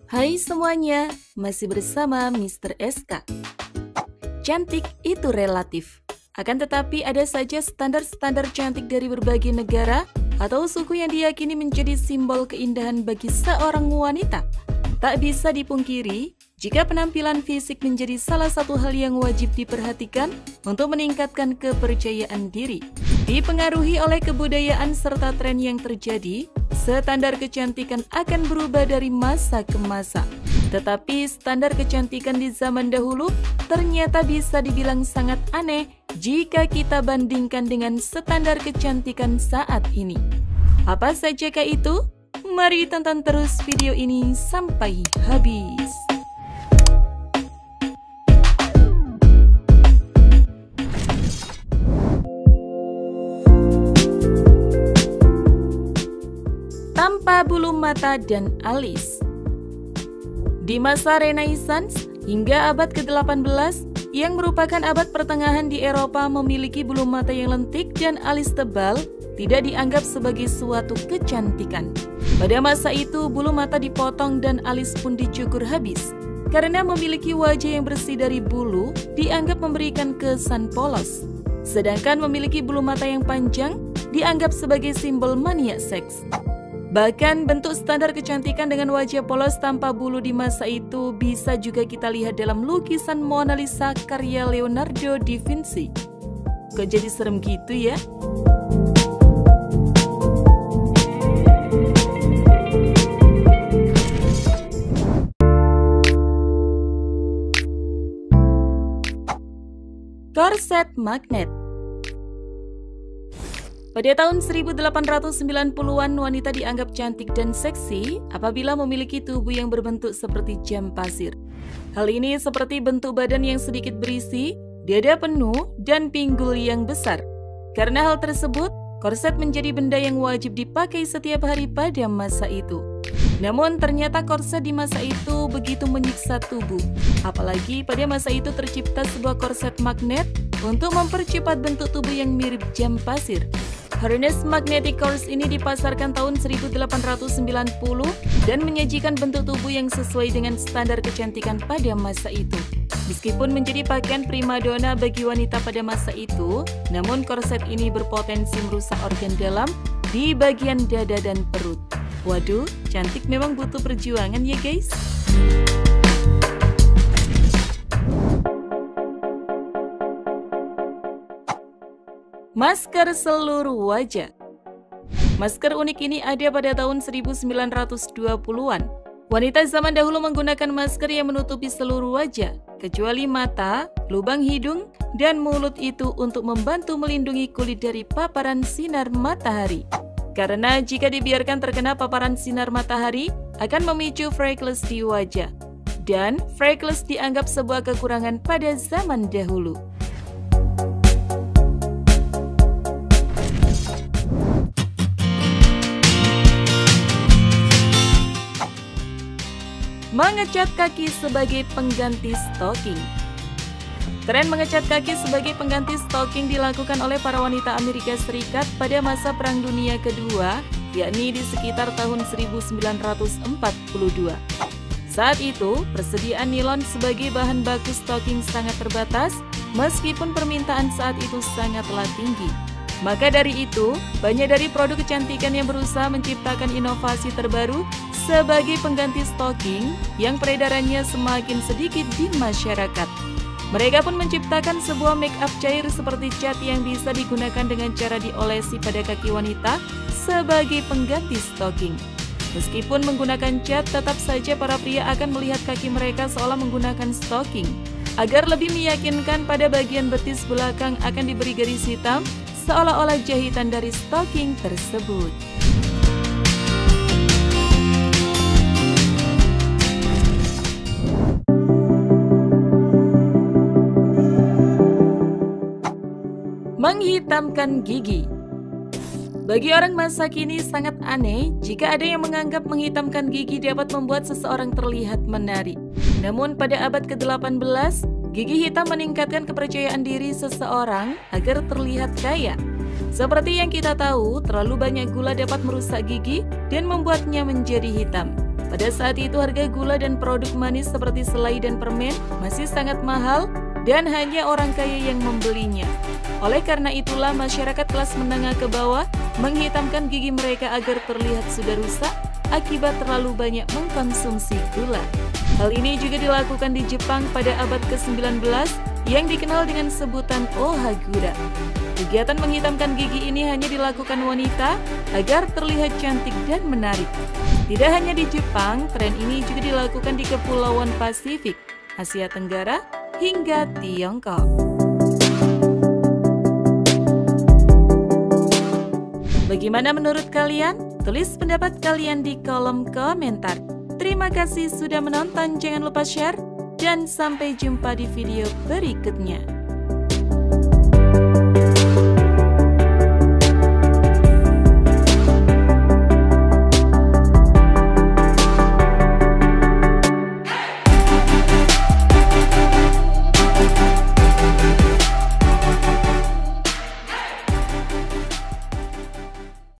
Hai semuanya, masih bersama Mr. SK. Cantik itu relatif. Akan tetapi ada saja standar-standar cantik dari berbagai negara atau suku yang diyakini menjadi simbol keindahan bagi seorang wanita. Tak bisa dipungkiri, jika penampilan fisik menjadi salah satu hal yang wajib diperhatikan untuk meningkatkan kepercayaan diri. Dipengaruhi oleh kebudayaan serta tren yang terjadi, standar kecantikan akan berubah dari masa ke masa. Tetapi standar kecantikan di zaman dahulu ternyata bisa dibilang sangat aneh jika kita bandingkan dengan standar kecantikan saat ini. Apa sajakah itu? Mari tonton terus video ini sampai habis. Tanpa bulu mata dan alis. Di masa Renaissance hingga abad ke-18, yang merupakan abad pertengahan di Eropa, memiliki bulu mata yang lentik dan alis tebal tidak dianggap sebagai suatu kecantikan. Pada masa itu, bulu mata dipotong dan alis pun dicukur habis. Karena memiliki wajah yang bersih dari bulu, dianggap memberikan kesan polos. Sedangkan memiliki bulu mata yang panjang, dianggap sebagai simbol mania seks. Bahkan bentuk standar kecantikan dengan wajah polos tanpa bulu di masa itu bisa juga kita lihat dalam lukisan Mona Lisa karya Leonardo da Vinci. Kok jadi serem gitu ya? Korset magnet. Pada tahun 1890-an, wanita dianggap cantik dan seksi apabila memiliki tubuh yang berbentuk seperti jam pasir. Hal ini seperti bentuk badan yang sedikit berisi, dada penuh, dan pinggul yang besar. Karena hal tersebut, korset menjadi benda yang wajib dipakai setiap hari pada masa itu. Namun ternyata korset di masa itu begitu menyiksa tubuh. Apalagi pada masa itu tercipta sebuah korset magnet untuk mempercepat bentuk tubuh yang mirip jam pasir. Harness Magnetic Course ini dipasarkan tahun 1890 dan menyajikan bentuk tubuh yang sesuai dengan standar kecantikan pada masa itu. Meskipun menjadi pakaian primadona bagi wanita pada masa itu, namun korset ini berpotensi merusak organ dalam di bagian dada dan perut. Waduh, cantik memang butuh perjuangan ya guys. Masker seluruh wajah. Masker unik ini ada pada tahun 1920-an. Wanita zaman dahulu menggunakan masker yang menutupi seluruh wajah, kecuali mata, lubang hidung, dan mulut itu untuk membantu melindungi kulit dari paparan sinar matahari. Karena jika dibiarkan terkena paparan sinar matahari, akan memicu freckles di wajah. Dan freckles dianggap sebuah kekurangan pada zaman dahulu. Mengecat kaki sebagai pengganti stocking. Tren mengecat kaki sebagai pengganti stocking dilakukan oleh para wanita Amerika Serikat pada masa Perang Dunia Kedua, yakni di sekitar tahun 1942. Saat itu, persediaan nilon sebagai bahan baku stocking sangat terbatas, meskipun permintaan saat itu sangatlah tinggi. Maka dari itu, banyak dari produk kecantikan yang berusaha menciptakan inovasi terbaru sebagai pengganti stocking yang peredarannya semakin sedikit di masyarakat. Mereka pun menciptakan sebuah make up cair seperti cat yang bisa digunakan dengan cara diolesi pada kaki wanita sebagai pengganti stocking. Meskipun menggunakan cat, tetap saja para pria akan melihat kaki mereka seolah menggunakan stocking. Agar lebih meyakinkan, pada bagian betis belakang akan diberi garis hitam seolah-olah jahitan dari stocking tersebut. Menghitamkan gigi. Bagi orang masa kini sangat aneh jika ada yang menganggap menghitamkan gigi dapat membuat seseorang terlihat menarik. Namun pada abad ke-18, gigi hitam meningkatkan kepercayaan diri seseorang agar terlihat kaya. Seperti yang kita tahu, terlalu banyak gula dapat merusak gigi dan membuatnya menjadi hitam. Pada saat itu harga gula dan produk manis seperti selai dan permen masih sangat mahal dan hanya orang kaya yang membelinya. Oleh karena itulah masyarakat kelas menengah ke bawah menghitamkan gigi mereka agar terlihat sudah rusak akibat terlalu banyak mengkonsumsi gula. Hal ini juga dilakukan di Jepang pada abad ke-19 yang dikenal dengan sebutan Ohagura. Kegiatan menghitamkan gigi ini hanya dilakukan wanita agar terlihat cantik dan menarik. Tidak hanya di Jepang, tren ini juga dilakukan di Kepulauan Pasifik, Asia Tenggara, hingga Tiongkok. Bagaimana menurut kalian? Tulis pendapat kalian di kolom komentar. Terima kasih sudah menonton, jangan lupa share, dan sampai jumpa di video berikutnya.